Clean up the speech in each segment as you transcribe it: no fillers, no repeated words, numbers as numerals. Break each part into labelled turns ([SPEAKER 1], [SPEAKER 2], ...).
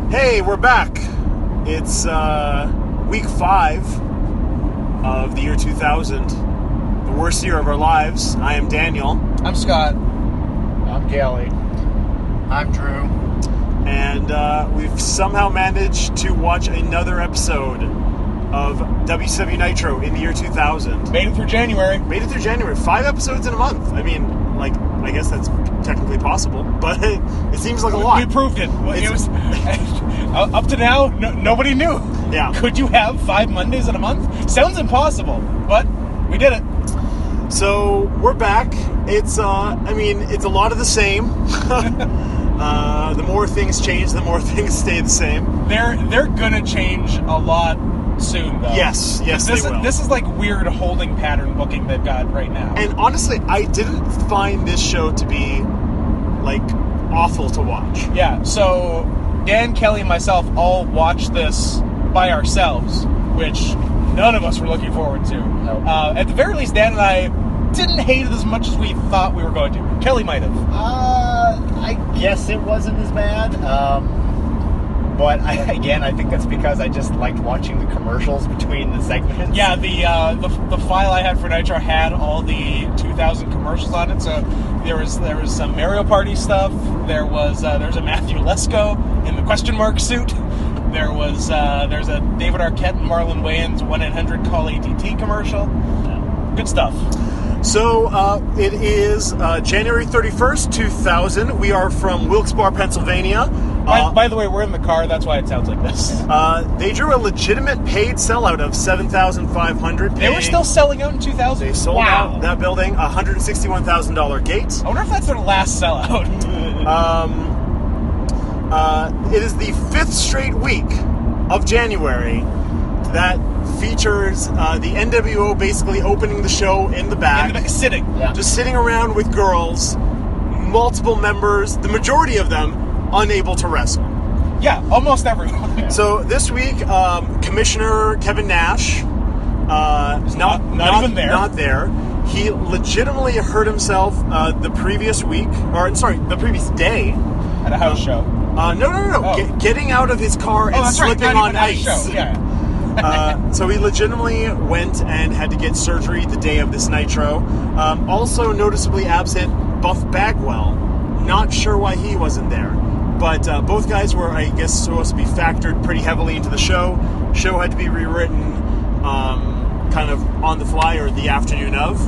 [SPEAKER 1] Hey, we're back. It's week 5 of the year 2000, the worst year of our lives. I am Daniel.
[SPEAKER 2] I'm Scott.
[SPEAKER 3] I'm Kelly.
[SPEAKER 4] I'm Drew.
[SPEAKER 1] And we've somehow managed to watch another episode of WCW Nitro in the year 2000.
[SPEAKER 2] Made it through January.
[SPEAKER 1] 5 episodes in a month. I mean, I guess that's technically possible, but it seems like a lot.
[SPEAKER 2] We proved it. It was up to now. Nobody knew.
[SPEAKER 1] Yeah.
[SPEAKER 2] Could you have 5 Mondays in a month? Sounds impossible, but we did it.
[SPEAKER 1] So we're back. It's it's a lot of the same. The more things change, the more things stay the same.
[SPEAKER 2] They're gonna change a lot soon, though.
[SPEAKER 1] Yes, they will.
[SPEAKER 2] This is like weird holding pattern booking they've got right now.
[SPEAKER 1] And honestly, I didn't find this show to be awful to watch.
[SPEAKER 2] Yeah. So Dan, Kelly, and myself all watched this by ourselves, which none of us were looking forward to.
[SPEAKER 3] No.
[SPEAKER 2] At the very least, Dan and I didn't hate it as much as we thought we were going to. Kelly might have.
[SPEAKER 3] I guess it wasn't as bad. But I think that's because I just liked watching the commercials between the segments.
[SPEAKER 2] Yeah, the file I had for Nitro had all the 2000 commercials on it. So there was some Mario Party stuff. There's a Matthew Lesko in the question mark suit. There's a David Arquette and Marlon Wayans 1-800-CALL-ATT commercial.
[SPEAKER 3] Yeah.
[SPEAKER 2] Good stuff.
[SPEAKER 1] So it is January 31st, 2000. We are from Wilkes-Barre, Pennsylvania.
[SPEAKER 2] By the way, we're in the car. That's why it sounds like this.
[SPEAKER 1] They drew a legitimate paid sellout of 7,500.
[SPEAKER 2] They were still selling out in 2000.
[SPEAKER 1] They sold out that building, $161,000 gate.
[SPEAKER 2] I wonder if that's their last sellout.
[SPEAKER 1] It is the 5th straight week of January that features the NWO basically opening the show in the back.
[SPEAKER 2] Sitting.
[SPEAKER 3] Yeah.
[SPEAKER 1] Just sitting around with girls, multiple members, the majority of them unable to wrestle.
[SPEAKER 2] Yeah, almost everyone.
[SPEAKER 1] So this week, Commissioner Kevin Nash is not
[SPEAKER 2] even there.
[SPEAKER 1] Not there. He legitimately hurt himself the previous day.
[SPEAKER 2] At a house show.
[SPEAKER 1] No.
[SPEAKER 2] Oh.
[SPEAKER 1] Getting out of his car and slipping on ice.
[SPEAKER 2] Yeah.
[SPEAKER 1] So he legitimately went and had to get surgery the day of this Nitro. Also noticeably absent, Buff Bagwell. Not sure why he wasn't there. But both guys were, I guess, supposed to be factored pretty heavily into the show. Show had to be rewritten kind of on the fly or the afternoon of.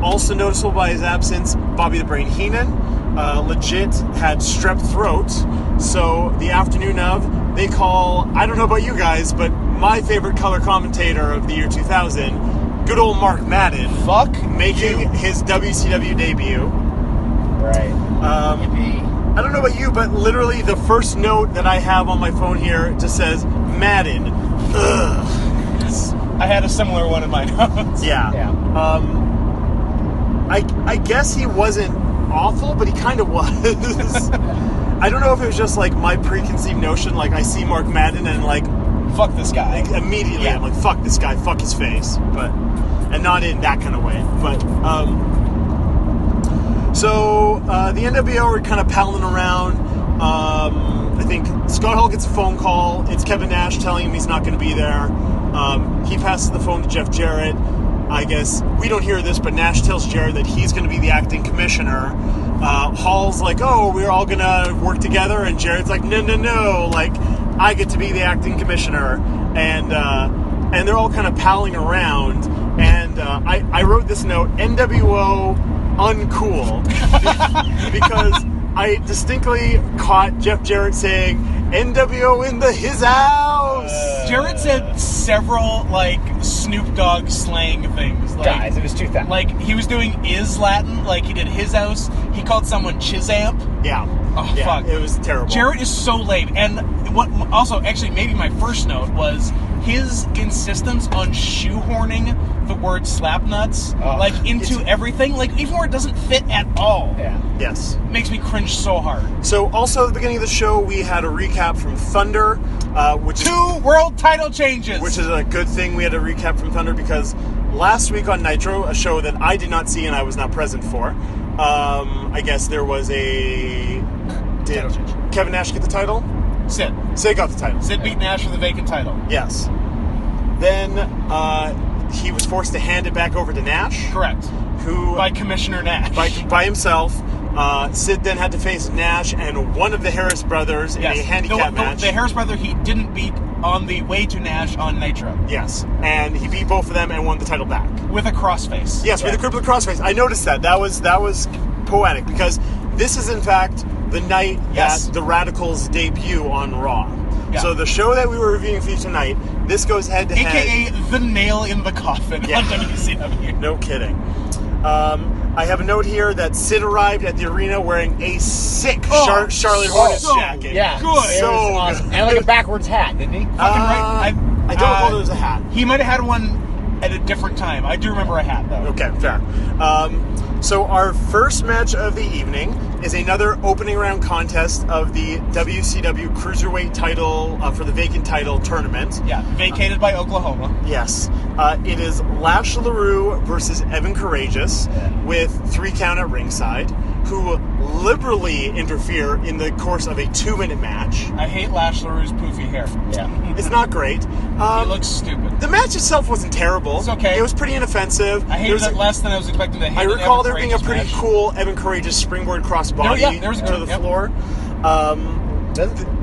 [SPEAKER 1] Also noticeable by his absence, Bobby the Brain Heenan legit had strep throat. So the afternoon of, they call, I don't know about you guys, but my favorite color commentator of the year 2000, good old Mark Madden. Making his WCW debut.
[SPEAKER 3] Right.
[SPEAKER 1] I don't know about you, but literally the first note that I have on my phone here just says, Madden. Ugh.
[SPEAKER 2] I had a similar one in my notes.
[SPEAKER 1] Yeah. I guess he wasn't awful, but he kind of was. I don't know if it was just my preconceived notion, I see Mark Madden and
[SPEAKER 2] fuck this guy.
[SPEAKER 1] Immediately I'm like, fuck this guy, fuck his face. And not in that kind of way. But, so the NWO are kind of palling around. I think Scott Hall gets a phone call. It's Kevin Nash telling him he's not going to be there. He passes the phone to Jeff Jarrett. I guess we don't hear this, but Nash tells Jarrett that he's going to be the acting commissioner. Hall's like, oh, we're all going to work together. And Jarrett's like, no. I get to be the acting commissioner. And they're all kind of palling around. And I wrote this note, NWO uncool. Because I distinctly caught Jeff Jarrett saying, NWO in his house!
[SPEAKER 2] Jarrett said several, Snoop Dogg slang things.
[SPEAKER 3] Guys, it was 2000.
[SPEAKER 2] He was doing is Latin, he did his house. He called someone Chizamp.
[SPEAKER 1] Yeah.
[SPEAKER 2] Oh,
[SPEAKER 1] yeah,
[SPEAKER 2] fuck.
[SPEAKER 1] It was terrible.
[SPEAKER 2] Jarrett is so lame. And what also, actually, maybe my first note was his insistence on shoehorning the word slapnuts, into everything, even where it doesn't fit at all.
[SPEAKER 3] Yeah.
[SPEAKER 1] Yes.
[SPEAKER 2] Makes me cringe so hard.
[SPEAKER 1] So, also at the beginning of the show, we had a recap from Thunder, which
[SPEAKER 2] 2 world title changes!
[SPEAKER 1] Which is a good thing we had a recap from Thunder, because last week on Nitro, a show that I did not see and I was not present for, I guess there was a... Did Kevin Nash get the title?
[SPEAKER 2] Sid.
[SPEAKER 1] Sid got the title.
[SPEAKER 2] Sid beat Nash for the vacant title.
[SPEAKER 1] Yes. Then he was forced to hand it back over to Nash.
[SPEAKER 2] Correct.
[SPEAKER 1] Who
[SPEAKER 2] By Commissioner Nash.
[SPEAKER 1] by himself. Sid then had to face Nash and one of the Harris brothers in a handicap match.
[SPEAKER 2] The Harris brother he didn't beat on the way to Nash on Nitro.
[SPEAKER 1] Yes, and he beat both of them and won the title back.
[SPEAKER 2] With a crossface.
[SPEAKER 1] Yes, with a crippling crossface. I noticed that. That was poetic because this is in fact the night that the Radicals debut on Raw. Yeah. So the show that we were reviewing for you tonight, this goes head to head.
[SPEAKER 2] AKA the nail in the coffin on WCW.
[SPEAKER 1] No kidding. I have a note here that Sid arrived at the arena wearing a sick Charlotte Hornets jacket.
[SPEAKER 3] Yeah,
[SPEAKER 1] so
[SPEAKER 3] awesome. And like a backwards hat, didn't he?
[SPEAKER 2] Fucking right.
[SPEAKER 1] I don't know if there was a hat.
[SPEAKER 2] He might have had one at a different time. I do remember a hat, though.
[SPEAKER 1] Okay, fair. So our first match of the evening is another opening round contest of the WCW Cruiserweight title for the vacant title tournament.
[SPEAKER 2] Yeah, vacated by Oklahoma.
[SPEAKER 1] Yes. It is Lash LaRue versus Evan Courageous with 3 count at ringside, who liberally interfere in the course of a 2-minute match.
[SPEAKER 2] I hate Lash LaRue's poofy hair.
[SPEAKER 1] Yeah. It's not great.
[SPEAKER 2] He looks stupid.
[SPEAKER 1] The match itself wasn't terrible.
[SPEAKER 2] It's okay.
[SPEAKER 1] It was pretty inoffensive.
[SPEAKER 2] I hated it less than I was expecting to hate.
[SPEAKER 1] I recall there being a pretty cool Evan Courageous springboard crossbody to the floor.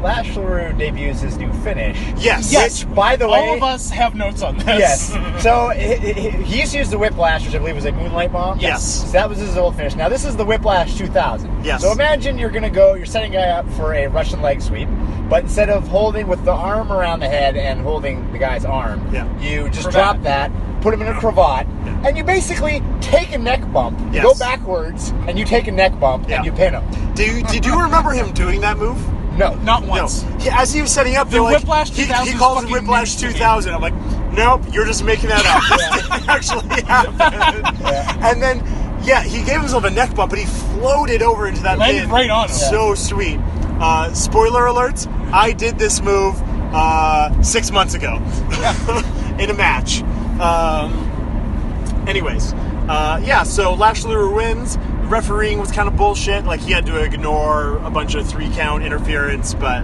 [SPEAKER 3] Lash LaRue debuts his new finish.
[SPEAKER 1] Yes.
[SPEAKER 3] Which, by the way...
[SPEAKER 2] All of us have notes on this.
[SPEAKER 3] Yes. So, he used to use the Whiplash, which I believe was a Moonlight Bomb.
[SPEAKER 1] Yes.
[SPEAKER 3] So that was his old finish. Now, this is the Whiplash 2000.
[SPEAKER 1] Yes.
[SPEAKER 3] So, imagine you're setting a guy up for a Russian leg sweep, but instead of holding with the arm around the head and holding the guy's arm, you just drop that, put him in a cravat, and you basically take a neck bump, you go backwards, and you take a neck bump, and you pin him.
[SPEAKER 1] Did you remember him doing that move?
[SPEAKER 3] No.
[SPEAKER 2] Not once.
[SPEAKER 1] No. As he was setting up,
[SPEAKER 2] the Whiplash 2000
[SPEAKER 1] he calls it Whiplash 2000. I'm like, nope, you're just making that up. This didn't actually happen. And then, he gave himself a neck bump, but he floated over into that
[SPEAKER 2] landed
[SPEAKER 1] pin.
[SPEAKER 2] Right on him.
[SPEAKER 1] So sweet. Spoiler alerts, I did this move 6 months ago in a match. So Lash LaRue wins. Refereeing was kind of bullshit. Like, he had to ignore a bunch of 3 count interference, but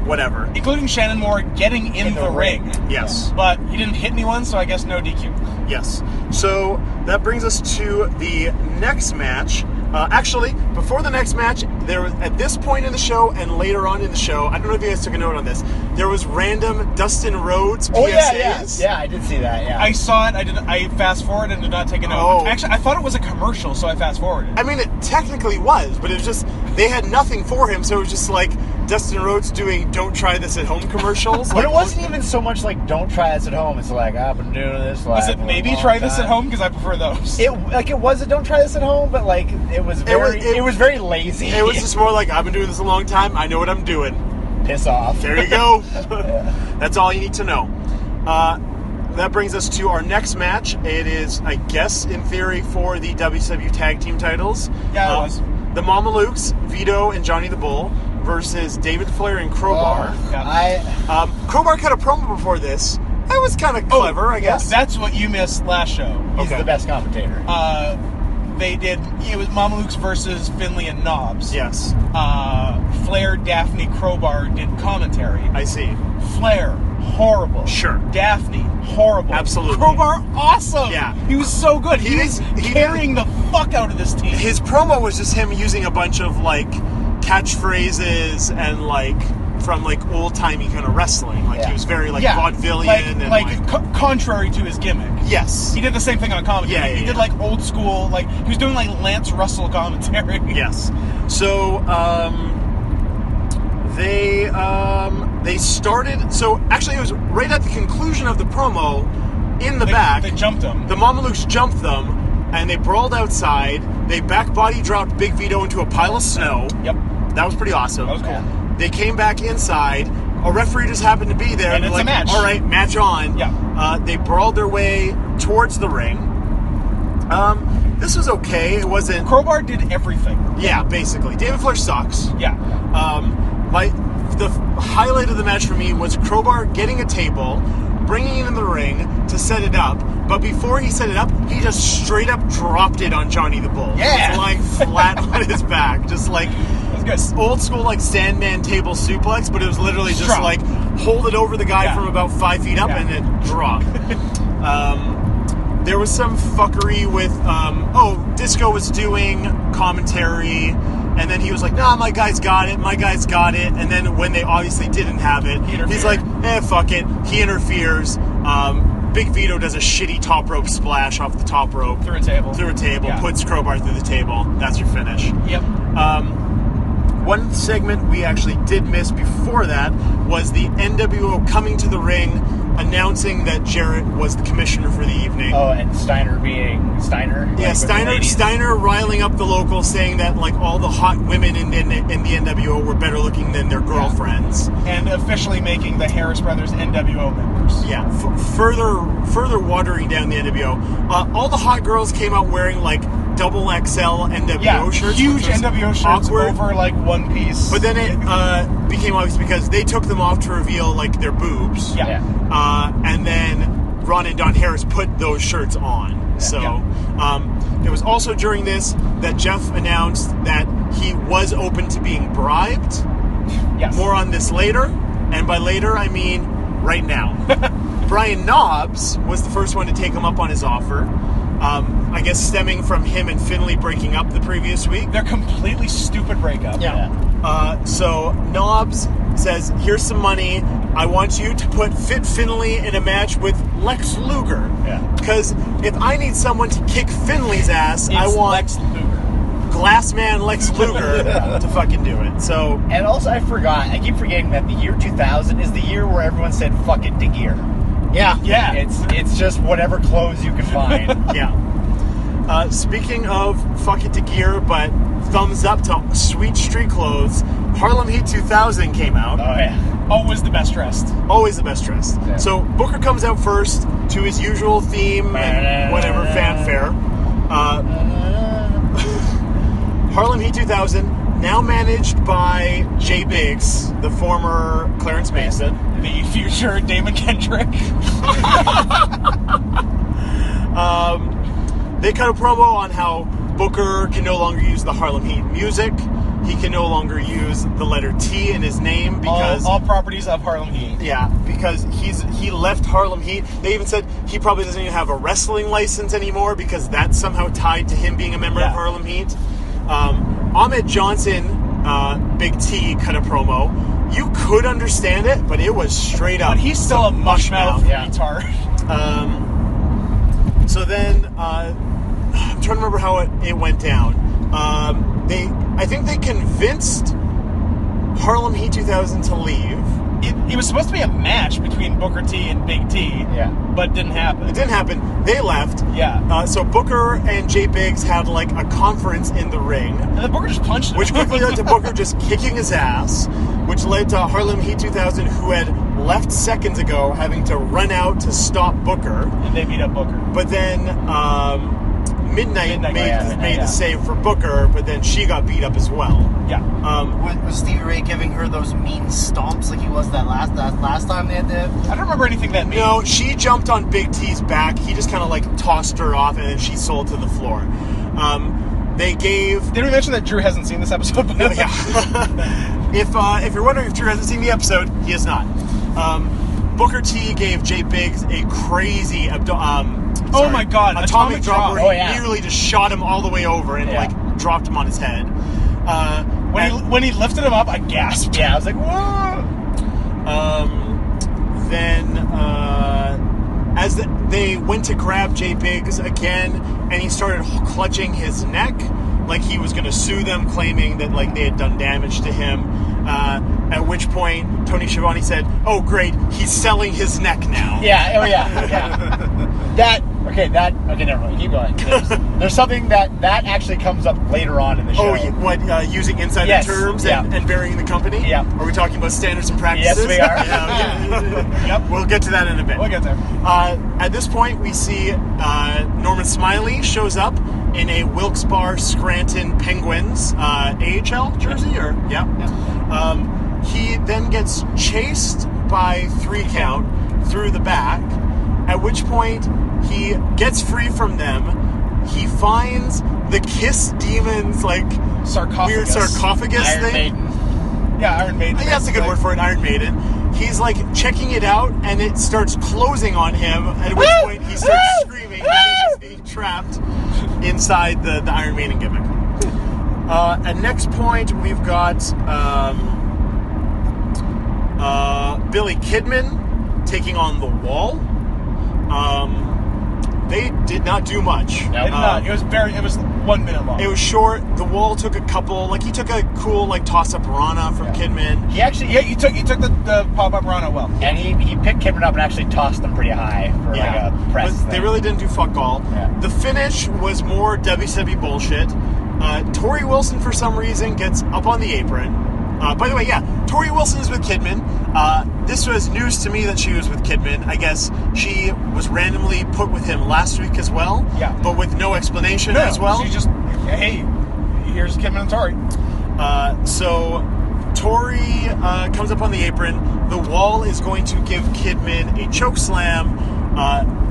[SPEAKER 1] whatever.
[SPEAKER 2] Including Shannon Moore getting in the ring.
[SPEAKER 1] Yes.
[SPEAKER 2] But he didn't hit anyone, so I guess no DQ.
[SPEAKER 1] Yes. So that brings us to the next match. Actually, before the next match, there was, at this point in the show and later on in the show, I don't know if you guys took a note on this, there was random Dustin Rhodes PSAs.
[SPEAKER 3] Oh, yeah, I did see that,
[SPEAKER 2] I saw it, I fast-forwarded and did not take a note.
[SPEAKER 1] Oh.
[SPEAKER 2] Actually, I thought it was a commercial, so I fast-forwarded.
[SPEAKER 1] I mean, it technically was, but it was just, they had nothing for him, so it was just like Dustin Rhodes doing "Don't try this at home" commercials.
[SPEAKER 3] But it wasn't even so much like "Don't try this at home." It's like, I've been doing this.
[SPEAKER 2] Was it maybe "Try this at home"? Because I prefer those.
[SPEAKER 3] It was a "Don't try this at home," but like it was very lazy.
[SPEAKER 1] It was just more like, I've been doing this a long time. I know what I'm doing.
[SPEAKER 3] Piss off.
[SPEAKER 1] There you go. That's all you need to know. That brings us to our next match. It is, I guess, in theory, for the WCW Tag Team titles.
[SPEAKER 2] Yeah, it was.
[SPEAKER 1] The Mamalukes, Vito and Johnny the Bull, versus David Flair and Crowbar. Crowbar cut a promo before this. That was kind of clever, I guess.
[SPEAKER 2] That's what you missed last show.
[SPEAKER 3] He's the best commentator.
[SPEAKER 2] They did, it was Mamalukes versus Finley and Knobs.
[SPEAKER 1] Yes.
[SPEAKER 2] Flair, Daphne, Crowbar did commentary.
[SPEAKER 1] I see.
[SPEAKER 2] Flair, horrible.
[SPEAKER 1] Sure.
[SPEAKER 2] Daphne, horrible.
[SPEAKER 1] Absolutely.
[SPEAKER 2] Crowbar, awesome.
[SPEAKER 1] Yeah.
[SPEAKER 2] He was so good. He was carrying the fuck out of this team.
[SPEAKER 1] His promo was just him using a bunch of, like, catchphrases and, like, from, like, old-timey kind of wrestling. Like, he was very, like, vaudevillian.
[SPEAKER 2] Contrary to his gimmick.
[SPEAKER 1] Yes.
[SPEAKER 2] He did the same thing on commentary. He did, like, old school, like, he was doing, like, Lance Russell commentary.
[SPEAKER 1] Yes. So, they started... So, actually, it was right at the conclusion of the promo, in the back.
[SPEAKER 2] They jumped him.
[SPEAKER 1] The Mamalukes jumped them, and they brawled outside. They back body dropped Big Vito into a pile of snow.
[SPEAKER 2] Yep.
[SPEAKER 1] That was pretty awesome.
[SPEAKER 2] That was cool.
[SPEAKER 1] They came back inside. A referee just happened to be there.
[SPEAKER 2] And it's
[SPEAKER 1] like,
[SPEAKER 2] a match.
[SPEAKER 1] All right, match on.
[SPEAKER 2] Yeah.
[SPEAKER 1] They brawled their way towards the ring. This was okay. It wasn't...
[SPEAKER 2] Crowbar did everything.
[SPEAKER 1] Yeah, basically. David Flair sucks.
[SPEAKER 2] Yeah.
[SPEAKER 1] The highlight of the match for me was Crowbar getting a table, bringing it in the ring to set it up. But before he set it up, he just straight up dropped it on Johnny the Bull.
[SPEAKER 2] Yeah.
[SPEAKER 1] Just lying flat on his back. Just like... old school like Sandman table suplex, but it was literally just
[SPEAKER 2] Drop.
[SPEAKER 1] like hold it over the guy from about 5 feet up and it dropped. There was some fuckery with Disco was doing commentary, and then he was like, "Nah, my guy's got it. And then when they obviously didn't have it, he's like, fuck it. He interferes. Big Vito does a shitty top rope splash off the top rope.
[SPEAKER 2] Through a table.
[SPEAKER 1] Puts Crowbar through the table. That's your finish.
[SPEAKER 2] Yep.
[SPEAKER 1] One segment we actually did miss before that was the NWO coming to the ring, announcing that Jarrett was the commissioner for the evening.
[SPEAKER 3] Oh, and Steiner being Steiner?
[SPEAKER 1] Yeah, Steiner riling up the locals, saying that like all the hot women in the NWO were better looking than their girlfriends.
[SPEAKER 2] And officially making the Harris Brothers NWO members.
[SPEAKER 1] Yeah, further watering down the NWO. All the hot girls came out wearing like double XL NWO shirts.
[SPEAKER 2] Huge NWO shirts over like one piece.
[SPEAKER 1] But then it became obvious because they took them off to reveal like their boobs.
[SPEAKER 2] Yeah.
[SPEAKER 1] And then Ron and Don Harris put those shirts on. It was also during this that Jeff announced that he was open to being bribed.
[SPEAKER 2] Yes.
[SPEAKER 1] More on this later. And by later, I mean right now. Brian Knobbs was the first one to take him up on his offer. I guess stemming from him and Finlay breaking up the previous week.
[SPEAKER 2] Their completely stupid breakup.
[SPEAKER 1] Yeah. So Knobbs says, here's some money. I want you to put Fit Finlay in a match with Lex Luger.
[SPEAKER 3] Yeah.
[SPEAKER 1] Because if I need someone to kick Finlay's ass, I want
[SPEAKER 2] Lex Luger.
[SPEAKER 1] Glassman Lex Luger to fucking do it. So.
[SPEAKER 3] And also, I keep forgetting that the year 2000 is the year where everyone said "fuck it" to gear.
[SPEAKER 2] Yeah.
[SPEAKER 3] It's just whatever clothes you can find.
[SPEAKER 1] Yeah. Speaking of fuck it to gear, but thumbs up to sweet street clothes, Harlem Heat 2000 came out.
[SPEAKER 3] Oh, yeah.
[SPEAKER 2] Always the best dressed.
[SPEAKER 1] Always the best dressed.
[SPEAKER 3] Yeah.
[SPEAKER 1] So Booker comes out first to his usual theme and whatever fanfare. Harlem Heat 2000, now managed by Jay Biggs, the former Clarence Mason.
[SPEAKER 2] The future Damon Kendrick.
[SPEAKER 1] They cut a promo on how Booker can no longer use the Harlem Heat music. He can no longer use the letter T in his name because
[SPEAKER 2] all properties of Harlem Heat.
[SPEAKER 1] Yeah, because he left Harlem Heat. They even said he probably doesn't even have a wrestling license anymore because that's somehow tied to him being a member of Harlem Heat. Ahmed Johnson, Big T, cut a promo. You could understand it, but it was straight up.
[SPEAKER 2] But he's still a mushmouth retard.
[SPEAKER 1] So then, I'm trying to remember how it went down. I think they convinced Harlem Heat 2000 to leave.
[SPEAKER 2] It was supposed to be a match between Booker T and Big T, but it didn't happen.
[SPEAKER 1] It didn't happen. They left.
[SPEAKER 2] Yeah.
[SPEAKER 1] So Booker and Jay Biggs had like a conference in the ring.
[SPEAKER 2] And then Booker just punched him.
[SPEAKER 1] Which quickly led to Booker just kicking his ass, which led to Harlem Heat 2000, who had left seconds ago, having to run out to stop Booker.
[SPEAKER 2] And they beat up Booker.
[SPEAKER 1] But then Midnight made the save for Booker, but then she got beat up as well.
[SPEAKER 2] Yeah.
[SPEAKER 4] Was Stevie Ray giving her those mean stomps like he was that last time they did?
[SPEAKER 2] I don't remember anything that mean.
[SPEAKER 1] No, she jumped on Big T's back. He just kind of like tossed her off, and then she sold to the floor. Did
[SPEAKER 2] we mention that Drew hasn't seen this episode?
[SPEAKER 1] Yeah. If you're wondering if Drew hasn't seen the episode, he has not. Booker T gave Jay Biggs a crazy
[SPEAKER 2] oh my god,
[SPEAKER 1] atomic drop where he
[SPEAKER 3] nearly
[SPEAKER 1] just shot him all the way over and like dropped him on his head.
[SPEAKER 2] When he lifted him up, I gasped.
[SPEAKER 3] Yeah, I was like, whoa.
[SPEAKER 1] Then as they went to grab Jay Biggs again, and he started clutching his neck like he was going to sue them, claiming that like they had done damage to him. At which point Tony Schiavone said, "Oh great, he's selling his neck now."
[SPEAKER 3] Yeah. Oh yeah. Okay, never mind. Keep going. There's something that actually comes up later on in the show.
[SPEAKER 1] Oh, what? Using insider terms and burying the company?
[SPEAKER 3] Yeah.
[SPEAKER 1] Are we talking about standards and practices?
[SPEAKER 3] Yes, we are.
[SPEAKER 2] Yep.
[SPEAKER 1] We'll get to that in a bit.
[SPEAKER 2] We'll get there.
[SPEAKER 1] At this point, we see Norman Smiley shows up in a Wilkes-Barre Scranton Penguins AHL jersey, he then gets chased by 3 count through the back, at which point he gets free from them. He finds the Kiss Demons like
[SPEAKER 2] sarcophagus.
[SPEAKER 1] weird sarcophagus
[SPEAKER 3] Iron
[SPEAKER 1] thing.
[SPEAKER 3] Maiden.
[SPEAKER 2] Yeah, Iron Maiden.
[SPEAKER 1] I think that's a good word for it, Iron Maiden. He's like checking it out, and it starts closing on him. At which point he starts screaming because he's being trapped inside the Iron Maiden gimmick. At next point, we've got Billy Kidman taking on the Wall. They did not do much.
[SPEAKER 2] No, it was 1 minute long.
[SPEAKER 1] It was short. The Wall took a couple, he took a cool, toss-up Rana from Kidman.
[SPEAKER 3] He actually,
[SPEAKER 2] you took the pop-up Rana well.
[SPEAKER 3] and he picked Kidman up and actually tossed him pretty high for a press.
[SPEAKER 1] But they really didn't do fuck all.
[SPEAKER 3] Yeah.
[SPEAKER 1] The finish was more WCW bullshit. Tori Wilson, for some reason, gets up on the apron. By the way, Tori Wilson is with Kidman. This was news to me that she was with Kidman. I guess she was randomly put with him last week as well.
[SPEAKER 2] Yeah.
[SPEAKER 1] But with no explanation as well.
[SPEAKER 2] She just, hey, here's Kidman and Tori.
[SPEAKER 1] So Tori comes up on the apron. The Wall is going to give Kidman a choke slam.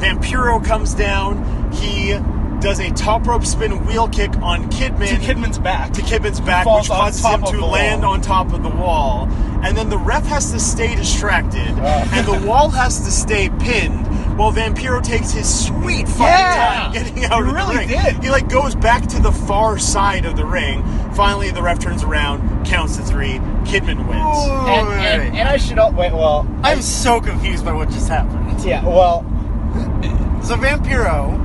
[SPEAKER 1] Vampiro comes down. He does a top rope spin wheel kick on Kidman.
[SPEAKER 2] To Kidman's back.
[SPEAKER 1] Which causes him to land on top of the Wall. And then the ref has to stay distracted, and the Wall has to stay pinned, while Vampiro takes his sweet fucking time getting out of the ring. He goes back to the far side of the ring. Finally, the ref turns around, counts to 3, Kidman wins.
[SPEAKER 3] And I should
[SPEAKER 4] I'm so confused by what just happened.
[SPEAKER 3] Yeah, well,
[SPEAKER 4] So Vampiro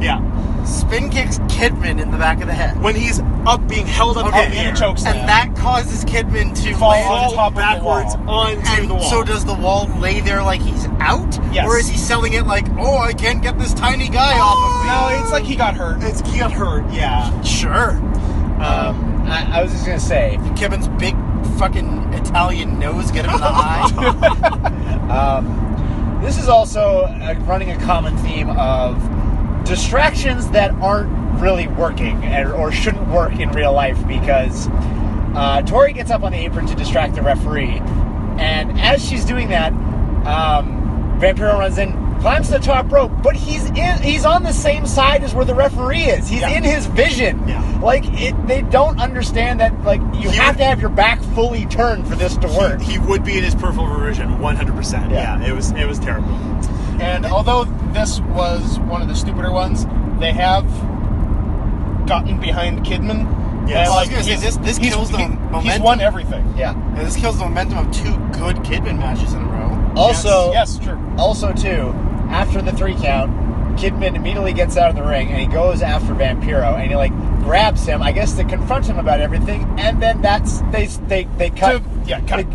[SPEAKER 4] spin kicks Kidman in the back of the head.
[SPEAKER 1] When he's being held up in the air.
[SPEAKER 2] choke slam.
[SPEAKER 4] And that causes Kidman to
[SPEAKER 2] fall
[SPEAKER 4] land
[SPEAKER 2] on top
[SPEAKER 1] backwards
[SPEAKER 2] of the wall.
[SPEAKER 1] onto the Wall.
[SPEAKER 4] So does the Wall lay there like he's out?
[SPEAKER 2] Yes.
[SPEAKER 4] Or is he selling it like, oh, I can't get this tiny guy off of me?
[SPEAKER 2] No, it's like he got hurt.
[SPEAKER 1] He got hurt, yeah.
[SPEAKER 4] Sure.
[SPEAKER 3] I was just gonna say,
[SPEAKER 4] Kevin's big fucking Italian nose get him in the eye.
[SPEAKER 3] this is also running a common theme of distractions that aren't really working or shouldn't work in real life, because Tori gets up on the apron to distract the referee, and as she's doing that, Vampiro runs in, climbs the top rope, but he's on the same side as where the referee is. He's in his vision.
[SPEAKER 1] Yeah.
[SPEAKER 3] They don't understand that you have to have your back fully turned for this to work.
[SPEAKER 1] He would be in his peripheral vision, 100%. Yeah, it was terrible.
[SPEAKER 2] And although this was one of the stupider ones, they have gotten behind Kidman.
[SPEAKER 1] Yes.
[SPEAKER 4] Well, I was going to say, this kills the momentum.
[SPEAKER 2] He's won everything.
[SPEAKER 3] Yeah.
[SPEAKER 4] This kills the momentum of 2 good Kidman matches in a row.
[SPEAKER 3] Also,
[SPEAKER 2] yes, true.
[SPEAKER 3] Also, too, after the 3 count, Kidman immediately gets out of the ring and he goes after Vampiro and he grabs him, I guess, to confront him about everything, and then they cut.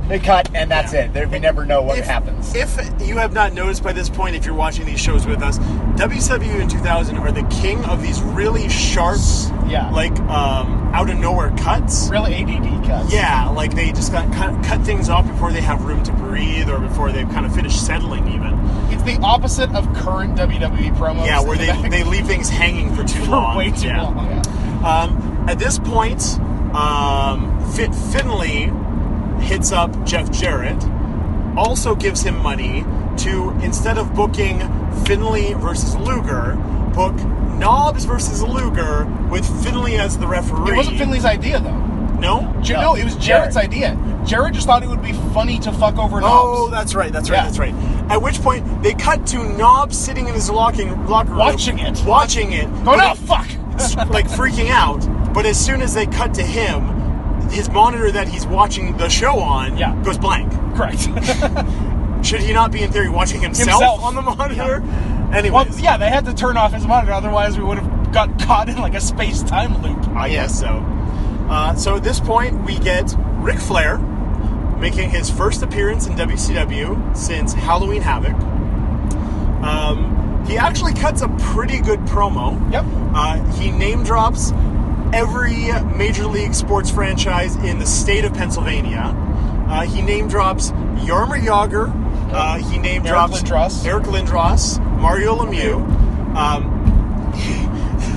[SPEAKER 3] They cut, and that's it. We never know what happens.
[SPEAKER 1] If you have not noticed by this point, if you're watching these shows with us, WCW in 2000 are the king of these really sharp, out of nowhere cuts.
[SPEAKER 2] Really ADD cuts.
[SPEAKER 1] Yeah, they just cut things off before they have room to breathe or before they've kind of finished settling even.
[SPEAKER 2] It's the opposite of current WWE promos.
[SPEAKER 1] Yeah, where they leave things hanging for too long.
[SPEAKER 2] Way too long.
[SPEAKER 1] Yeah. At this point, Finlay hits up Jeff Jarrett, also gives him money to, instead of booking Finlay versus Luger, book Knobbs versus Luger with Finlay as the referee.
[SPEAKER 2] It wasn't Finlay's idea, though.
[SPEAKER 1] No?
[SPEAKER 2] No, it was Jarrett's idea. Jarrett just thought it would be funny to fuck over Knobbs.
[SPEAKER 1] Oh, that's right. At which point, they cut to Knobbs sitting in his locker room.
[SPEAKER 2] Watching it.
[SPEAKER 1] Going,
[SPEAKER 2] oh, fuck!
[SPEAKER 1] Freaking out. But as soon as they cut to him, his monitor that he's watching the show on goes blank.
[SPEAKER 2] Correct.
[SPEAKER 1] Should he not be, in theory, watching himself on the monitor?
[SPEAKER 2] Yeah.
[SPEAKER 1] Anyways.
[SPEAKER 2] Well, they had to turn off his monitor, otherwise we would have got caught in a space-time loop.
[SPEAKER 1] I guess so. So at this point, we get Ric Flair making his first appearance in WCW since Halloween Havoc. He actually cuts a pretty good promo.
[SPEAKER 2] Yep.
[SPEAKER 1] He name drops every Major League sports franchise in the state of Pennsylvania. He name drops Jaromir Jagr. He name drops Eric Lindros, Mario Lemieux.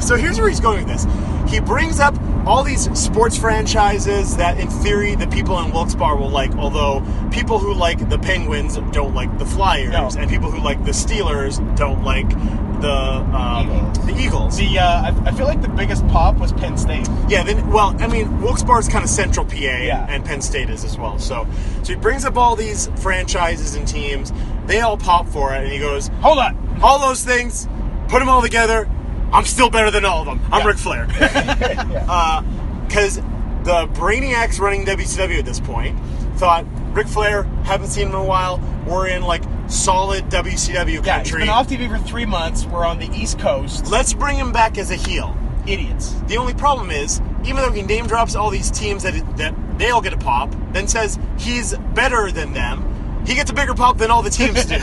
[SPEAKER 1] So here's where he's going with this. He brings up all these sports franchises that, in theory, the people in Wilkes-Barre will like, although people who like the Penguins don't like the Flyers, and people who like the Steelers don't like the Eagles.
[SPEAKER 2] I feel like the biggest pop was Penn State.
[SPEAKER 1] Yeah, Wilkes-Barre is kind of central PA, and Penn State is as well. So he brings up all these franchises and teams. They all pop for it, and he goes,
[SPEAKER 2] "Hold on,
[SPEAKER 1] all those things, put them all together. I'm still better than all of them. I'm Ric Flair." Because the brainiacs running WCW at this point thought, Ric Flair, haven't seen him in a while. We're in solid WCW country.
[SPEAKER 2] Yeah, he's been off TV for 3 months. We're on the East Coast.
[SPEAKER 1] Let's bring him back as a heel.
[SPEAKER 2] Idiots.
[SPEAKER 1] The only problem is, even though he name drops all these teams that they all get a pop, then says he's better than them, he gets a bigger pop than all the teams do.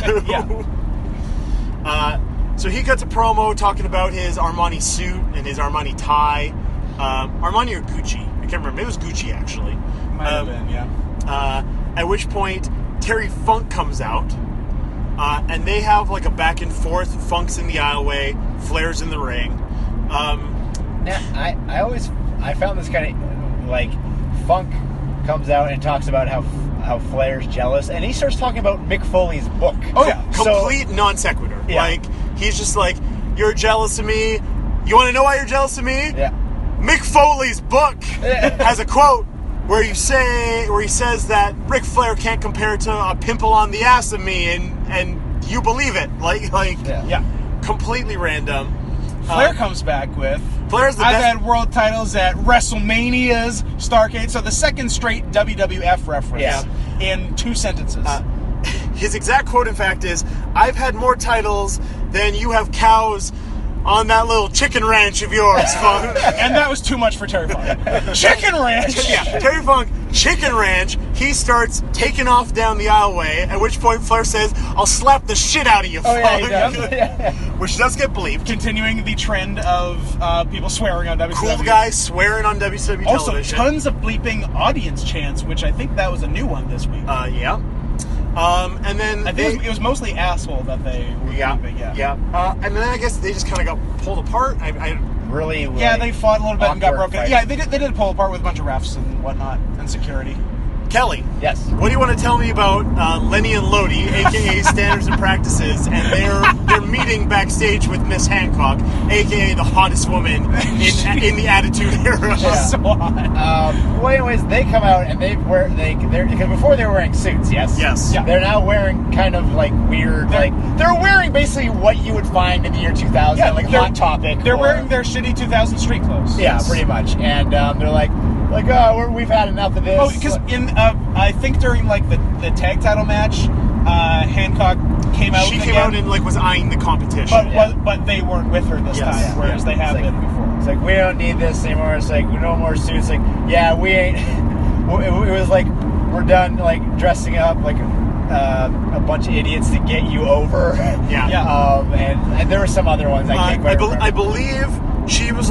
[SPEAKER 1] So he cuts a promo talking about his Armani suit and his Armani tie. Armani or Gucci? I can't remember. It was Gucci, actually.
[SPEAKER 2] Might have been, yeah.
[SPEAKER 1] At which point, Terry Funk comes out, and they have a back and forth. Funk's in the aisleway, Flair's in the ring.
[SPEAKER 3] Now, I found this kind of Funk comes out and talks about how Flair's jealous, and he starts talking about Mick Foley's book.
[SPEAKER 1] Oh yeah, complete non sequitur. Yeah. He's just you're jealous of me. You want to know why you're jealous of me?
[SPEAKER 3] Yeah.
[SPEAKER 1] Mick Foley's book has a quote where he says that Ric Flair can't compare to a pimple on the ass of me, and you believe it. Completely random.
[SPEAKER 2] Flair comes back with,
[SPEAKER 1] Flair's the
[SPEAKER 2] I've
[SPEAKER 1] best.
[SPEAKER 2] had world titles at WrestleManias, Starrcade, so the second straight WWF reference in 2 sentences.
[SPEAKER 1] His exact quote, in fact, is, I've had more titles than you have cows on that little chicken ranch of yours, Funk.
[SPEAKER 2] And that was too much for Terry Funk. Chicken ranch!
[SPEAKER 1] Yeah, Terry Funk, chicken ranch. He starts taking off down the aisleway, at which point Flair says, I'll slap the shit out of you, Funk.
[SPEAKER 3] Yeah, he does.
[SPEAKER 1] Which does get believed.
[SPEAKER 2] Continuing the trend of people swearing on WCW.
[SPEAKER 1] Cool guys swearing on WCW
[SPEAKER 2] also,
[SPEAKER 1] television.
[SPEAKER 2] tons of bleeping audience chants, which I think that was a new one this week.
[SPEAKER 1] Yeah. And then
[SPEAKER 2] I think it was mostly asshole that they were bleeping.
[SPEAKER 1] And then I guess they just kind of got pulled apart.
[SPEAKER 3] Really
[SPEAKER 2] they fought a little bit and got broken.
[SPEAKER 3] Fight.
[SPEAKER 2] Yeah, they did pull apart with a bunch of refs and whatnot and security.
[SPEAKER 1] Kelly.
[SPEAKER 3] Yes.
[SPEAKER 1] What do you want to tell me about Lenny and Lodi, a.k.a. Standards and Practices, and their meeting backstage with Miss Hancock, a.k.a. the hottest woman in the Attitude Era?
[SPEAKER 3] Yeah.
[SPEAKER 2] So hot.
[SPEAKER 3] Well, anyways, they come out and they're because before they were wearing suits, yes?
[SPEAKER 1] Yes.
[SPEAKER 2] Yeah.
[SPEAKER 3] They're now wearing kind of weird, they're wearing basically what you would find in the year 2000, Hot Topic.
[SPEAKER 2] They're wearing their shitty 2000 street clothes.
[SPEAKER 3] Yeah, pretty much. And they're we've had enough of this.
[SPEAKER 2] Oh, because I think during the tag title match, Hancock came out.
[SPEAKER 1] She came out and was eyeing the competition.
[SPEAKER 2] But they weren't with her this time, whereas they have been before.
[SPEAKER 3] It's we don't need this anymore. It's no more suits. We ain't. It was we're done dressing up a bunch of idiots to get you over.
[SPEAKER 1] Yeah.
[SPEAKER 3] And there were some other ones I can't quite remember.
[SPEAKER 1] I believe she was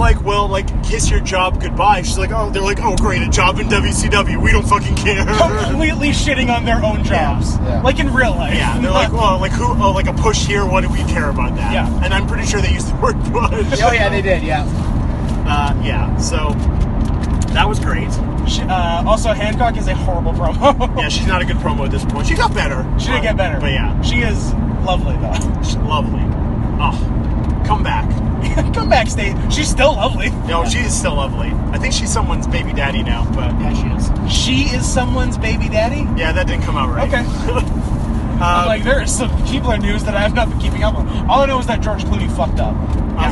[SPEAKER 1] kiss your job goodbye. She's they're great, a job in WCW. We don't fucking care.
[SPEAKER 2] Completely shitting on their own jobs.
[SPEAKER 3] Yeah.
[SPEAKER 2] Like in real life.
[SPEAKER 1] Yeah, they're who? Oh, a push here. What do we care about that?
[SPEAKER 2] Yeah.
[SPEAKER 1] And I'm pretty sure they used the word push.
[SPEAKER 3] Oh yeah, they did. Yeah.
[SPEAKER 1] So that was great.
[SPEAKER 2] Also, Hancock is a horrible promo.
[SPEAKER 1] Yeah, she's not a good promo at this point. She got better.
[SPEAKER 2] She did get better.
[SPEAKER 1] But yeah.
[SPEAKER 2] She is lovely, though.
[SPEAKER 1] She's lovely. Oh, come back.
[SPEAKER 2] Come back, State. She's still lovely.
[SPEAKER 1] No, she is still lovely. I think she's someone's baby daddy now, but
[SPEAKER 4] Yeah, she is.
[SPEAKER 2] She is someone's baby daddy?
[SPEAKER 1] yeah, that didn't come out right.
[SPEAKER 2] Okay. I'm there is some Keebler news that I have not been keeping up on. All I know is that George Clooney fucked up.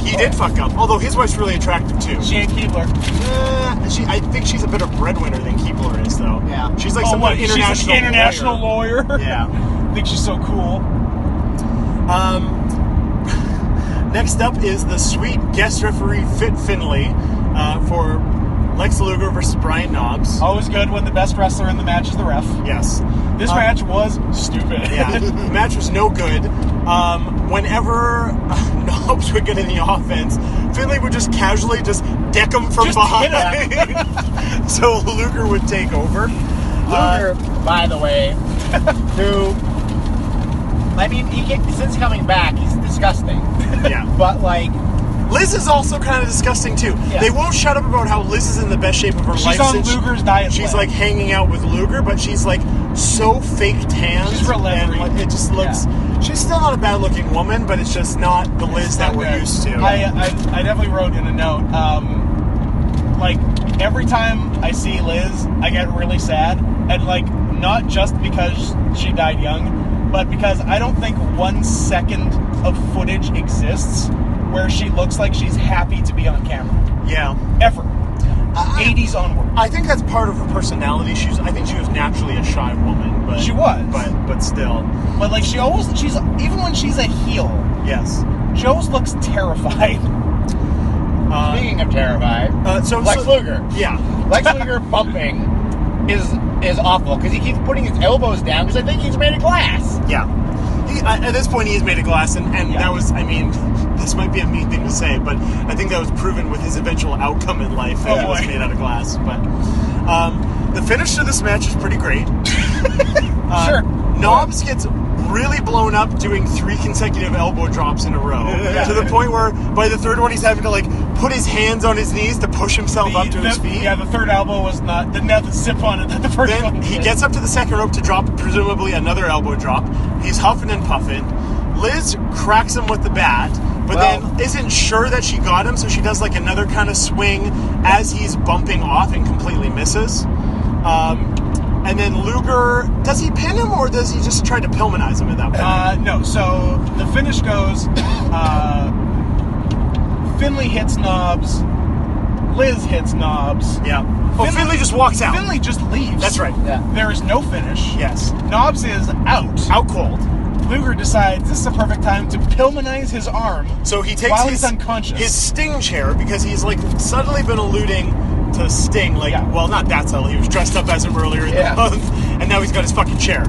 [SPEAKER 1] He did fuck up, although his wife's really attractive too.
[SPEAKER 2] She ain't Keebler.
[SPEAKER 1] I think she's a better breadwinner than Keebler is, though.
[SPEAKER 4] Yeah.
[SPEAKER 1] She's some kind of international
[SPEAKER 2] she's an international lawyer.
[SPEAKER 1] Yeah.
[SPEAKER 2] I think she's so cool.
[SPEAKER 1] Next up is the sweet guest referee Fit Finlay for Lex Luger versus Brian Knobbs.
[SPEAKER 2] Always good when the best wrestler in the match is the ref.
[SPEAKER 1] Yes.
[SPEAKER 2] This match was stupid.
[SPEAKER 1] Yeah, the match was no good. Whenever Knobbs would get in the offense, Finlay would just casually deck him from behind. So Luger would take over.
[SPEAKER 3] Luger, by the way, since coming back, he's disgusting.
[SPEAKER 1] Yeah.
[SPEAKER 3] But
[SPEAKER 1] Liz is also kind of disgusting too.
[SPEAKER 3] Yeah.
[SPEAKER 1] They won't shut up about how Liz is in the best shape of her life.
[SPEAKER 2] She's on Luger's diet
[SPEAKER 1] She's
[SPEAKER 2] plan.
[SPEAKER 1] hanging out with Luger, but she's so fake tan.
[SPEAKER 2] She's real leathery.
[SPEAKER 1] And it just looks. Yeah. She's still not a bad-looking woman, but it's just not the Liz that we're used to.
[SPEAKER 2] I definitely wrote in a note. Like every time I see Liz, I get really sad, and like not just because she died young, but because I don't think 1 second of footage exists where she looks like she's happy to be on camera.
[SPEAKER 1] Yeah.
[SPEAKER 2] Ever. 80s onward.
[SPEAKER 1] I think that's part of her personality. I think she was naturally a shy woman, but
[SPEAKER 2] she was.
[SPEAKER 1] But still.
[SPEAKER 2] But like she's even when she's a heel.
[SPEAKER 1] Yes.
[SPEAKER 2] She always looks terrified.
[SPEAKER 3] Speaking of terrified, Lex Luger.
[SPEAKER 1] Yeah.
[SPEAKER 3] Lex Luger bumping is awful because he keeps putting his elbows down because I think he's made of glass.
[SPEAKER 1] Yeah. At this point, he is made of glass, and that was, I mean, this might be a mean thing to say, but I think that was proven with his eventual outcome in life that he was made out of glass. But the finish to this match is pretty great.
[SPEAKER 2] Sure.
[SPEAKER 1] Knobs gets really blown up doing 3 consecutive elbow drops in a row to the point where by the third one he's having to like put his hands on his knees to push himself up to his feet.
[SPEAKER 2] Yeah, the third elbow didn't have the zip on it that the first one.
[SPEAKER 1] Then he gets up to the second rope to drop presumably another elbow drop. He's huffing and puffing. Liz cracks him with the bat, but then isn't sure that she got him, so she does like another kind of swing as he's bumping off and completely misses. And then Luger, does he pin him or does he just try to Pillmanize him at that point?
[SPEAKER 2] No, so the finish goes, Finlay hits Knobs, Liz hits Knobs.
[SPEAKER 1] Yeah. Finlay just walks out.
[SPEAKER 2] Finlay just leaves.
[SPEAKER 1] That's right.
[SPEAKER 3] Yeah.
[SPEAKER 2] There is no finish.
[SPEAKER 1] Yes.
[SPEAKER 2] Knobs is out.
[SPEAKER 1] Out cold.
[SPEAKER 2] Luger decides this is a perfect time to Pillmanize his arm.
[SPEAKER 1] So he takes
[SPEAKER 2] while he's unconscious.
[SPEAKER 1] His Sting chair, because he's like suddenly been alluding to Sting, like, well, not that subtle. He was dressed up as him earlier in the month, and now he's got his fucking chair.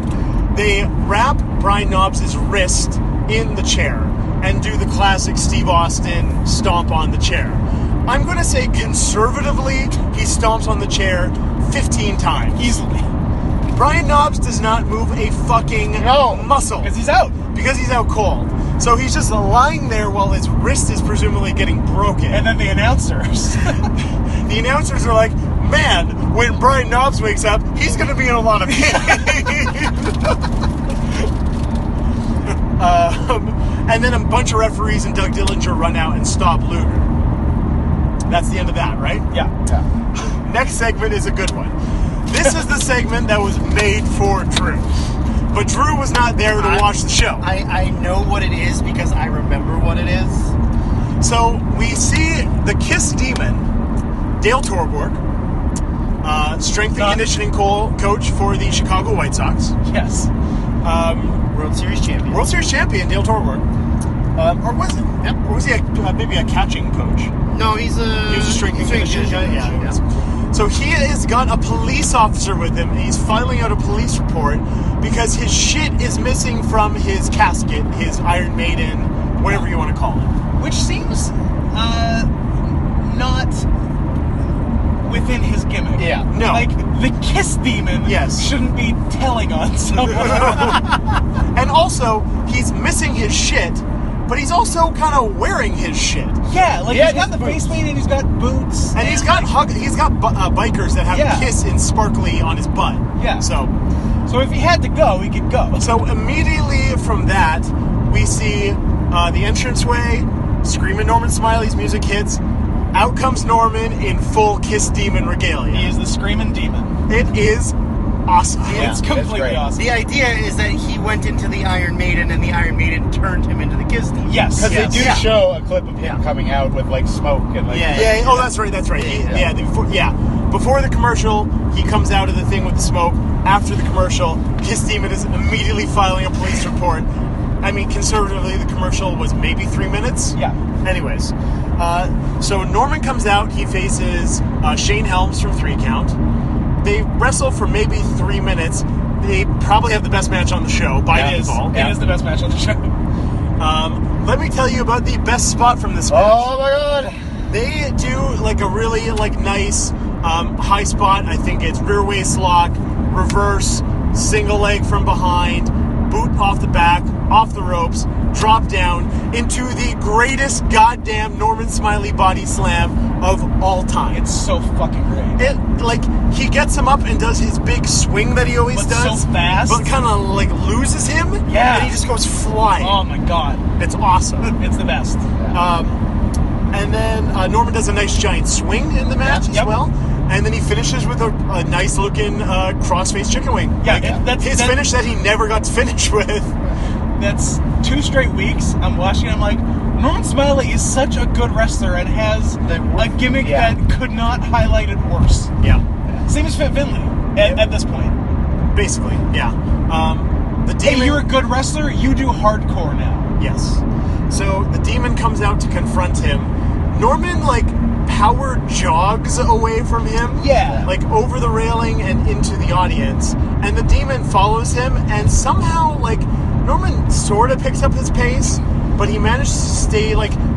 [SPEAKER 1] They wrap Brian Knobs' wrist in the chair and do the classic Steve Austin stomp on the chair. I'm going to say conservatively, he stomps on the chair 15 times.
[SPEAKER 2] Easily.
[SPEAKER 1] Brian Knobs does not move a fucking muscle.
[SPEAKER 2] Because he's out.
[SPEAKER 1] Because he's out cold. So he's just lying there while his wrist is presumably getting broken.
[SPEAKER 2] And then the announcers.
[SPEAKER 1] The announcers are like, man, when Brian Knobs wakes up, he's going to be in a lot of pain. And then a bunch of referees and Doug Dillinger run out and stop Luger. That's the end of that, right?
[SPEAKER 2] Yeah.
[SPEAKER 1] Next segment is a good one. This is the segment that was made for Drew. But Drew was not there to watch the show.
[SPEAKER 4] I know what it is because I remember what it is.
[SPEAKER 1] So we see the Kiss Demon, Dale Torborg, strength and conditioning coach for the Chicago White Sox.
[SPEAKER 2] Yes.
[SPEAKER 4] World Series champion.
[SPEAKER 1] World Series champion, Dale Torborg. Or was it? Yep. Or was he maybe a catching coach?
[SPEAKER 4] No, he was a
[SPEAKER 1] strength and conditioning coach. Yeah. So he has got a police officer with him, and he's filing out a police report because his shit is missing from his casket, his Iron Maiden, whatever you want to call it.
[SPEAKER 2] Which seems not within his gimmick.
[SPEAKER 3] Yeah.
[SPEAKER 1] No.
[SPEAKER 2] Like, the Kiss Demon shouldn't be telling on someone.
[SPEAKER 1] And also, he's missing his shit, but he's also kind of wearing his shit.
[SPEAKER 2] Yeah, like he's got the face paint and he's got boots.
[SPEAKER 1] And he's got bikers that have Kiss in sparkly on his butt.
[SPEAKER 2] Yeah.
[SPEAKER 1] So
[SPEAKER 2] if he had to go, he could go.
[SPEAKER 1] So immediately from that, we see the entranceway, Screaming Norman Smiley's music hits. Out comes Norman in full Kiss Demon regalia.
[SPEAKER 2] He is the Screaming Demon.
[SPEAKER 1] It is awesome.
[SPEAKER 2] Yeah, it's completely awesome.
[SPEAKER 4] The idea is that he went into the Iron Maiden and the Iron Maiden turned him into the Kiss Demon.
[SPEAKER 2] Yes.
[SPEAKER 3] Because they do show a clip of him coming out with like smoke and like...
[SPEAKER 1] Yeah. Oh, that's right. Before the commercial, he comes out of the thing with the smoke. After the commercial, Kiss Demon is immediately filing a police report. I mean, conservatively, the commercial was maybe 3 minutes.
[SPEAKER 2] Yeah.
[SPEAKER 1] Anyways, so Norman comes out. He faces Shane Helms from 3 Count. They wrestle for maybe 3 minutes. They probably have the best match on the show by default.
[SPEAKER 2] It is the best match on the show.
[SPEAKER 1] Let me tell you about the best spot from this match.
[SPEAKER 3] Oh my god!
[SPEAKER 1] They do like a really nice high spot. I think it's rear waist lock, reverse, single leg from behind, boot off the back, off the ropes, drop down into the greatest goddamn Norman Smiley body slam of all time.
[SPEAKER 2] It's so fucking great.
[SPEAKER 1] He gets him up and does his big swing that he always does.
[SPEAKER 2] So fast.
[SPEAKER 1] But kind of loses him.
[SPEAKER 2] Yeah.
[SPEAKER 1] And he just goes flying.
[SPEAKER 2] Oh my god.
[SPEAKER 1] It's awesome.
[SPEAKER 2] It's the best.
[SPEAKER 1] And then Norman does a nice giant swing in the match as well. And then he finishes with a nice looking crossface chicken wing.
[SPEAKER 2] Yeah,
[SPEAKER 1] that's his finish that he never got to finish with.
[SPEAKER 2] That's 2 straight weeks. I'm watching. I'm like, Norman Smiley is such a good wrestler and has a gimmick that could not highlight it worse.
[SPEAKER 1] Yeah.
[SPEAKER 2] Same as Fit Finley at this point.
[SPEAKER 1] Basically, yeah. The Demon.
[SPEAKER 2] Hey, you're a good wrestler. You do hardcore now.
[SPEAKER 1] Yes. So the Demon comes out to confront him. Norman power jogs away from him.
[SPEAKER 2] Yeah.
[SPEAKER 1] Over the railing and into the audience. And the Demon follows him, and somehow, Norman sort of picks up his pace, but he managed to stay,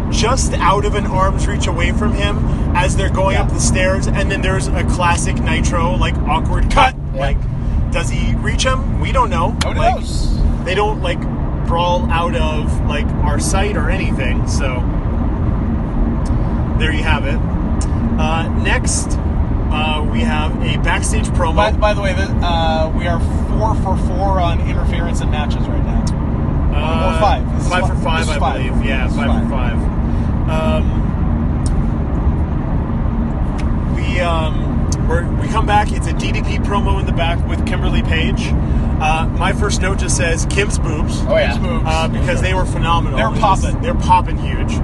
[SPEAKER 1] just out of an arm's reach away from him as they're going up the stairs, and then there's a classic Nitro, awkward cut.
[SPEAKER 2] Yeah.
[SPEAKER 1] Does he reach him? We don't know.
[SPEAKER 2] Who knows?
[SPEAKER 1] They don't, brawl out of, our sight or anything, so there you have it. Next, we have a backstage promo.
[SPEAKER 2] By the way, we are 4 for 4 on interference in matches right now. Or 5. This is
[SPEAKER 1] 5 for 5, I believe. Yeah, 5 for 5. We come back. It's a DDP promo in the back with Kimberly Page. My first note just says Kim's boobs.
[SPEAKER 3] Oh yeah,
[SPEAKER 2] Kim's boobs.
[SPEAKER 1] Because they were phenomenal.
[SPEAKER 2] They're popping.
[SPEAKER 1] They're popping huge.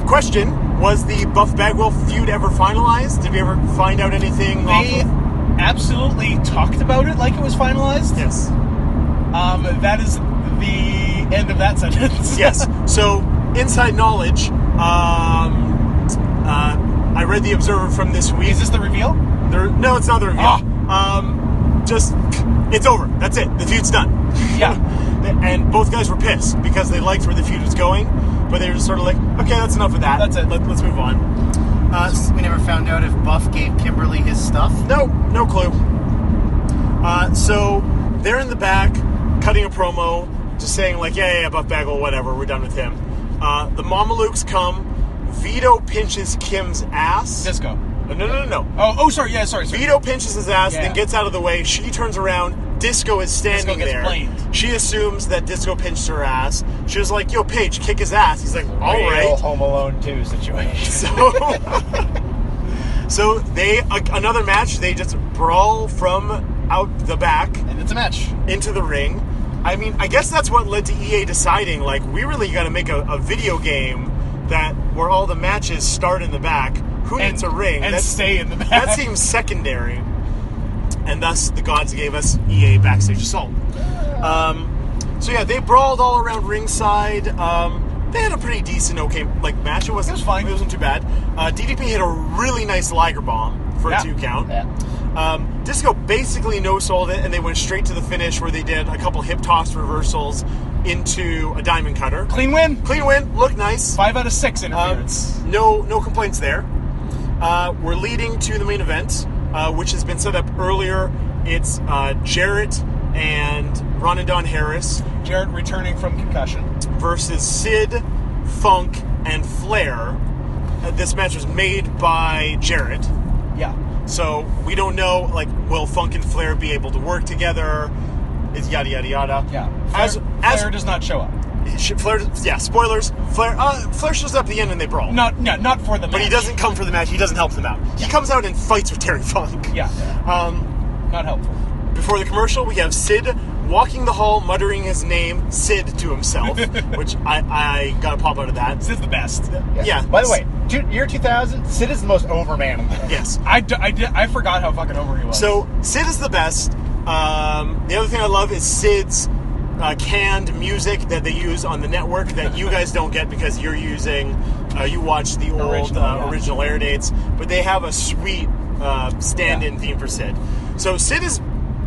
[SPEAKER 1] Question: was the Buff Bagwell feud ever finalized? Did we ever find out anything?
[SPEAKER 2] They absolutely talked about it like it was finalized.
[SPEAKER 1] Yes.
[SPEAKER 2] That is the end of that sentence.
[SPEAKER 1] Yes. So, inside knowledge. I read the Observer from this week.
[SPEAKER 2] Is this the reveal?
[SPEAKER 1] No, it's not the reveal. It's over. That's it. The feud's done.
[SPEAKER 2] Yeah.
[SPEAKER 1] And both guys were pissed because they liked where the feud was going, but they were just sort of okay, that's enough of that.
[SPEAKER 2] That's it.
[SPEAKER 1] Let's move on.
[SPEAKER 4] We never found out if Buff gave Kimberly his stuff.
[SPEAKER 1] No clue. So they're in the back cutting a promo, just saying yeah, Buff Bagwell, whatever, we're done with him. The Mamalukes come. Vito pinches Kim's ass.
[SPEAKER 2] Disco.
[SPEAKER 1] No.
[SPEAKER 2] Oh, sorry. Yeah, sorry.
[SPEAKER 1] Vito pinches his ass, then gets out of the way. She turns around. Disco is standing there.
[SPEAKER 2] Blamed.
[SPEAKER 1] She assumes that Disco pinched her ass. She was like, yo, Paige, kick his ass. He's like, all right.
[SPEAKER 3] Home Alone 2 situation.
[SPEAKER 1] So they, another match, they just brawl from out the back.
[SPEAKER 2] And it's a match.
[SPEAKER 1] Into the ring. I mean, I guess that's what led to EA deciding, we really got to make a video game where all the matches start in the back. Who needs a ring?
[SPEAKER 2] And stay in the back.
[SPEAKER 1] That seems secondary. And thus, the gods gave us EA Backstage Assault. So yeah, they brawled all around ringside. They had a pretty decent, match. It was
[SPEAKER 2] fine.
[SPEAKER 1] It wasn't too bad. DDP hit a really nice Liger bomb for a 2 count.
[SPEAKER 3] Yeah.
[SPEAKER 1] Disco basically no-sold it, and they went straight to the finish where they did a couple hip toss reversals into a diamond cutter.
[SPEAKER 2] Clean win.
[SPEAKER 1] Looked nice.
[SPEAKER 2] 5 out of 6 interference.
[SPEAKER 1] No complaints there. We're leading to the main event, which has been set up earlier. It's Jarrett and Ronadon Harris.
[SPEAKER 2] Jarrett returning from concussion.
[SPEAKER 1] Versus Sid, Funk, and Flair. This match was made by Jarrett.
[SPEAKER 2] Yeah.
[SPEAKER 1] So we don't know, will Funk and Flair be able to work together? Is yada yada yada.
[SPEAKER 2] Yeah. Flair does not show up.
[SPEAKER 1] Flair, spoilers. Flair shows up at the end and they brawl.
[SPEAKER 2] Not for the match.
[SPEAKER 1] But he doesn't come for the match. He doesn't help them out. He comes out and fights with Terry Funk.
[SPEAKER 2] Yeah. Not helpful.
[SPEAKER 1] Before the commercial, we have Sid walking the hall, muttering his name, Sid, to himself, which I got a pop out of that.
[SPEAKER 2] Sid's the best.
[SPEAKER 1] Yeah.
[SPEAKER 3] By the way, year 2000, Sid is the most over man in the world.
[SPEAKER 1] Yes.
[SPEAKER 2] I forgot how fucking over he was.
[SPEAKER 1] So, Sid is the best. The other thing I love is Sid's canned music that they use on the network that you guys don't get because you're using, you watch the old original air dates, but they have a sweet stand-in theme for Sid. So, Sid is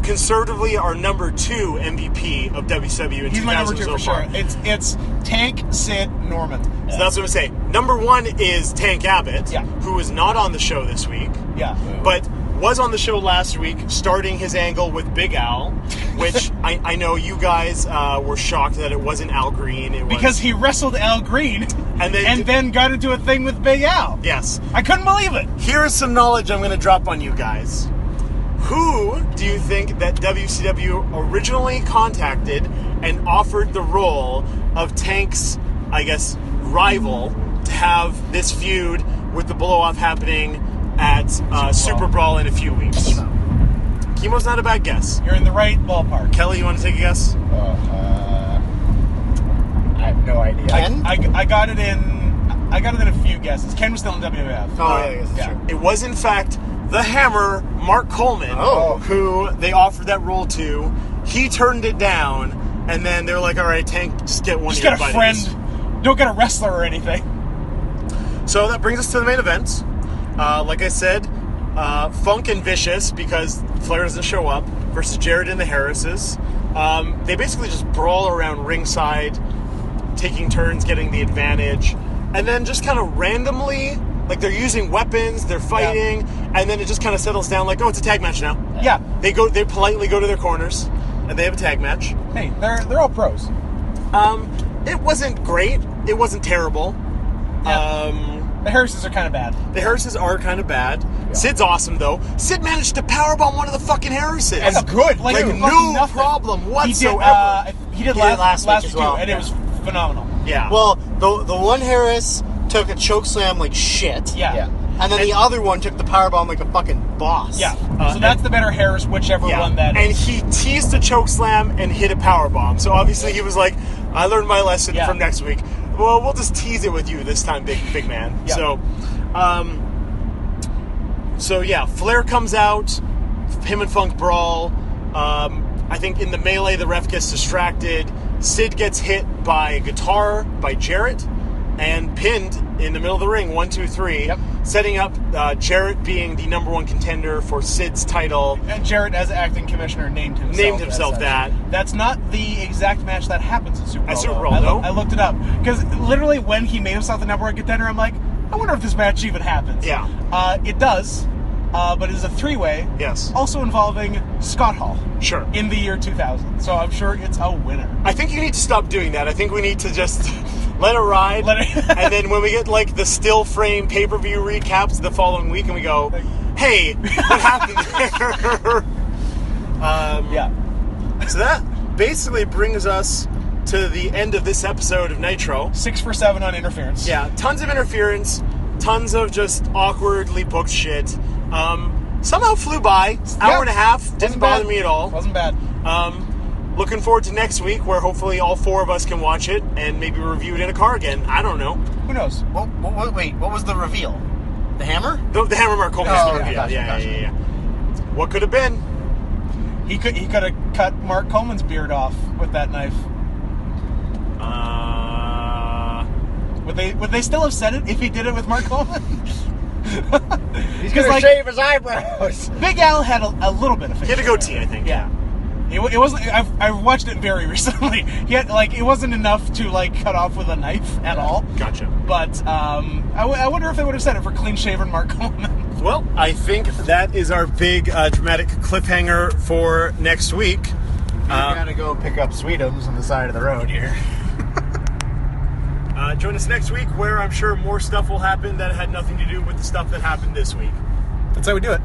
[SPEAKER 1] conservatively our number 2 MVP of WCW in 2000
[SPEAKER 2] He's my number 2
[SPEAKER 1] so
[SPEAKER 2] for
[SPEAKER 1] far.
[SPEAKER 2] sure. It's Tank, Sid, Norman.
[SPEAKER 1] So that's what I'm saying. Number 1 is Tank Abbott, who is not on the show this week,
[SPEAKER 2] Yeah.
[SPEAKER 1] but was on the show last week, starting his angle with Big Al, which I know you guys were shocked that it wasn't Al Green.
[SPEAKER 2] Because he wrestled Al Green and then got into a thing with Big Al.
[SPEAKER 1] Yes.
[SPEAKER 2] I couldn't believe it.
[SPEAKER 1] Here's some knowledge I'm going to drop on you guys. Who do you think that WCW originally contacted and offered the role of Tank's, I guess, rival to have this feud with the blow-off happening at Super Brawl in a few weeks? Chemo's not a bad guess.
[SPEAKER 2] You're in the right ballpark.
[SPEAKER 1] Kelly, you want to take a guess?
[SPEAKER 3] I have no idea.
[SPEAKER 4] Ken?
[SPEAKER 2] I got it in a few guesses. Ken was still in WWF.
[SPEAKER 4] Oh, yeah, I guess that's true.
[SPEAKER 1] It was, in fact, the Hammer, Mark Coleman, who they offered that role to. He turned it down, and then they're like, all right, Tank, just get one
[SPEAKER 2] Just
[SPEAKER 1] of your
[SPEAKER 2] get a
[SPEAKER 1] buddies.
[SPEAKER 2] friend. Don't get a wrestler or anything.
[SPEAKER 1] So that brings us to the main event. Like I said, Funk and Vicious, because Flair doesn't show up, versus Jarrett and the Harrises. They basically just brawl around ringside, taking turns, getting the advantage, and then just kind of randomly, like they're using weapons, they're fighting, and then it just kind of settles down like, oh, it's a tag match now.
[SPEAKER 2] Yeah.
[SPEAKER 1] They politely go to their corners, and they have a tag match.
[SPEAKER 2] Hey, they're all pros.
[SPEAKER 1] It wasn't great. It wasn't terrible.
[SPEAKER 2] Yeah. The Harrises are kind of bad.
[SPEAKER 1] The Harrises are kind of bad. Yeah. Sid's awesome, though. Sid managed to powerbomb one of the fucking Harrises.
[SPEAKER 2] That's good.
[SPEAKER 1] Like no problem whatsoever.
[SPEAKER 2] He did last week
[SPEAKER 4] as well.
[SPEAKER 2] And it was phenomenal.
[SPEAKER 1] Yeah.
[SPEAKER 4] Well, the one Harris took a chokeslam like shit.
[SPEAKER 2] Yeah.
[SPEAKER 4] And then the other one took the powerbomb like a fucking boss.
[SPEAKER 2] Yeah. So that's the better Harris, whichever one that
[SPEAKER 1] is. And
[SPEAKER 2] is.
[SPEAKER 1] he teased a chokeslam and hit a powerbomb. So obviously he was like, I learned my lesson from next week. Well, we'll just tease it with you this time, big man.
[SPEAKER 2] Yeah.
[SPEAKER 1] So yeah, Flair comes out, him and Funk brawl. I think in the melee, the ref gets distracted. Sid gets hit by a guitar by Jarrett and pinned in the middle of the ring, 1, 2, 3, setting up Jarrett being the number one contender for Sid's title.
[SPEAKER 2] And Jarrett, as acting commissioner, named himself
[SPEAKER 1] that.
[SPEAKER 2] That's not the exact match that happens at Super Bowl.
[SPEAKER 1] At Super Bowl, no?
[SPEAKER 2] I looked it up. Because literally when he made himself the number one contender, I'm like, I wonder if this match even happens.
[SPEAKER 1] Yeah.
[SPEAKER 2] It does. But it is a three-way.
[SPEAKER 1] Yes. Also
[SPEAKER 2] involving Scott Hall.
[SPEAKER 1] Sure.
[SPEAKER 2] In the year 2000. So I'm sure it's a winner.
[SPEAKER 1] I think you need to stop doing that. I think we need to just let it ride. And then when we get like the still frame pay-per-view recaps the following week and we go, hey, what happened there? So that basically brings us to the end of this episode of Nitro.
[SPEAKER 2] 6 for 7 on interference.
[SPEAKER 1] Yeah, tons of interference, tons of just awkwardly booked shit. Somehow flew by. Hour and a half. Didn't bother me at all.
[SPEAKER 2] Wasn't bad.
[SPEAKER 1] Looking forward to next week where hopefully all four of us can watch it and maybe review it in a car again. I don't know.
[SPEAKER 2] Who knows?
[SPEAKER 4] Wait, what was the reveal? The hammer?
[SPEAKER 1] The hammer Mark Coleman was the reveal.
[SPEAKER 4] Gotcha.
[SPEAKER 1] Yeah. What could have been?
[SPEAKER 2] He could have cut Mark Coleman's beard off with that knife. Would they still have said it if he did it with Mark Coleman?
[SPEAKER 3] He's going to shave his eyebrows.
[SPEAKER 2] Big Al had a little bit of facial
[SPEAKER 1] He had a goatee, I think.
[SPEAKER 2] Yeah. It wasn't. I've watched it very recently. He had, it wasn't enough to cut off with a knife at all.
[SPEAKER 1] Gotcha.
[SPEAKER 2] But I wonder if they would have said it for clean-shaven Mark Coleman.
[SPEAKER 1] Well, I think that is our big dramatic cliffhanger for next week.
[SPEAKER 3] We gotta go pick up Sweetums on the side of the road here.
[SPEAKER 1] Join us next week where I'm sure more stuff will happen that had nothing to do with the stuff that happened this week.
[SPEAKER 2] That's how we do it.